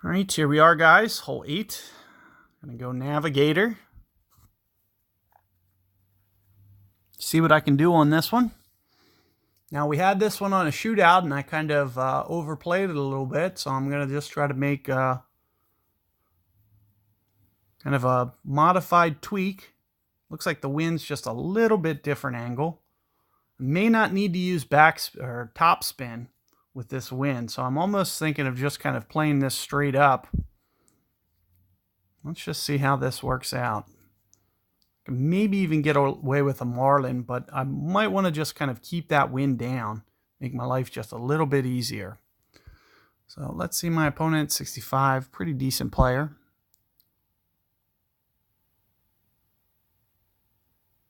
All right, here we are, guys. Hole 8. I'm going to go Navigator. See what I can do on this one. Now, we had this one on a shootout, and I kind of overplayed it a little bit, so I'm going to just try to make kind of a modified tweak. Looks like the wind's just a little bit different angle. May not need to use top spin with this wind, so I'm almost thinking of just kind of playing this straight up. Let's just see how this works out. Maybe even get away with a Marlin, but I might want to just kind of keep that wind down, make my life just a little bit easier. So let's see my opponent, 65, pretty decent player.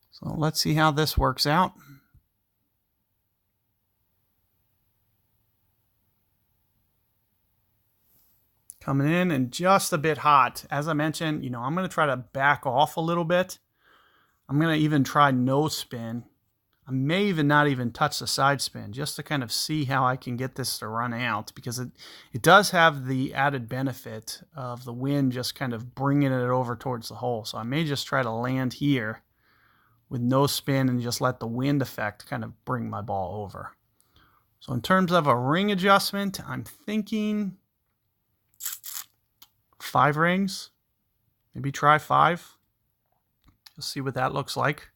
So let's see how this works out. Coming in and just a bit hot. As I mentioned, I'm going to try to back off a little bit. I'm going to even try no spin. I may even not even touch the side spin just to kind of see how I can get this to run out, because it does have the added benefit of the wind just kind of bringing it over towards the hole. So I may just try to land here with no spin and just let the wind effect kind of bring my ball over. So in terms of a ring adjustment, I'm thinking 5 rings. Maybe try 5. Just see what that looks like.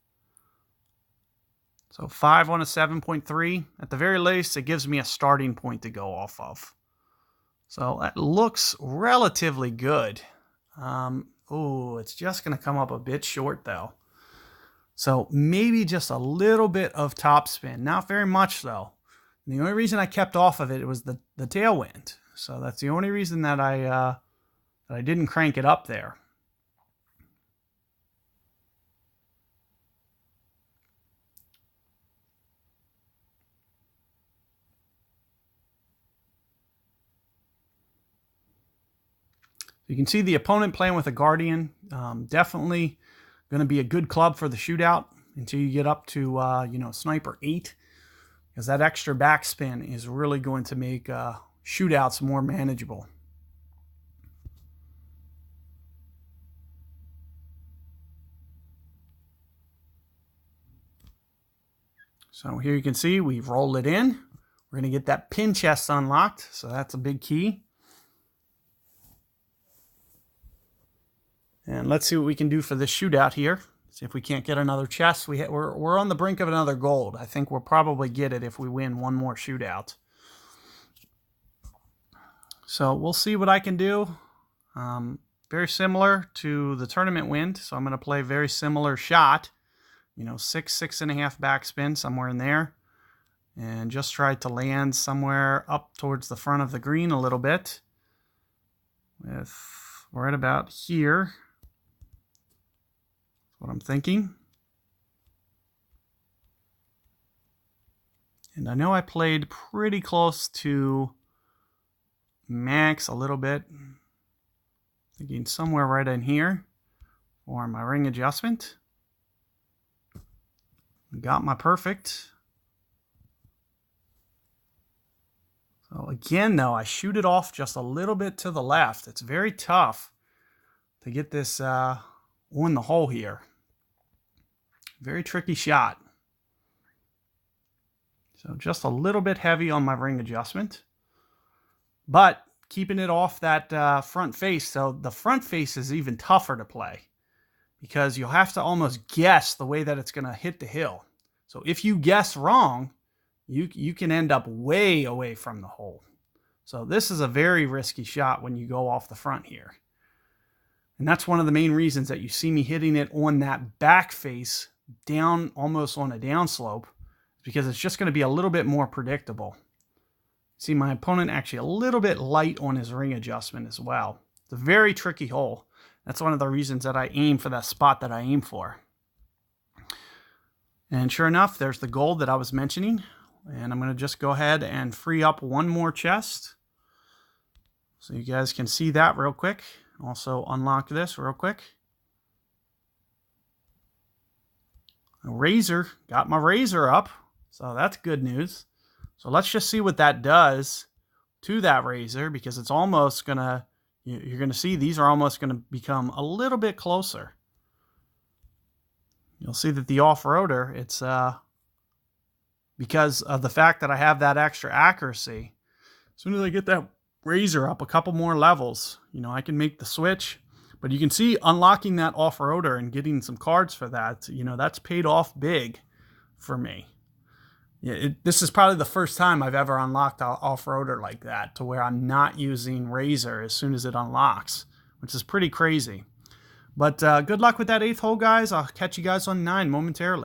So 5 on a 7.3. At the very least, it gives me a starting point to go off of. So that looks relatively good. It's just going to come up a bit short though. So maybe just a little bit of topspin. Not very much though. And the only reason I kept off of it was the tailwind. So that's the only reason that I didn't crank it up there. You can see the opponent playing with a Guardian. Definitely going to be a good club for the shootout until you get up to Sniper 8, because that extra backspin is really going to make shootouts more manageable. So here you can see we've rolled it in. We're going to get that pin chest unlocked, so that's a big key. And let's see what we can do for this shootout here. See if we can't get another chest. We're on the brink of another gold. I think we'll probably get it if we win one more shootout. So we'll see what I can do. Very similar to the tournament win. So I'm going to play a very similar shot. 6.5 backspin, somewhere in there. And just try to land somewhere up towards the front of the green a little bit. We're at about here. What I'm thinking. And I know I played pretty close to max a little bit. Thinking somewhere right in here for my ring adjustment. Got my perfect. So again, though, I shoot it off just a little bit to the left. It's very tough to get this on the hole here. Very tricky shot. So just a little bit heavy on my ring adjustment. But keeping it off that front face. So the front face is even tougher to play, because you'll have to almost guess the way that it's going to hit the hill. So if you guess wrong, you can end up way away from the hole. So this is a very risky shot when you go off the front here. And that's one of the main reasons that you see me hitting it on that back face, down almost on a downslope, because it's just going to be a little bit more predictable. See, my opponent actually a little bit light on his ring adjustment as well. It's a very tricky hole. That's one of the reasons that I aim for that spot that I aim for. And sure enough, there's the gold that I was mentioning. And I'm going to just go ahead and free up one more chest. So you guys can see that real quick. Also unlock this real quick. A razor. Got my razor up. So that's good news. So let's just see what that does to that razor, because it's almost going to You're going to see these are almost going to become a little bit closer. You'll see that the off-roader, it's because of the fact that I have that extra accuracy. As soon as I get that razor up a couple more levels, I can make the switch. But you can see unlocking that off-roader and getting some cards for that, that's paid off big for me. This is probably the first time I've ever unlocked an off-roader like that, to where I'm not using razor as soon as it unlocks, which is pretty crazy. But good luck with that 8th hole, guys. I'll catch you guys on 9 momentarily.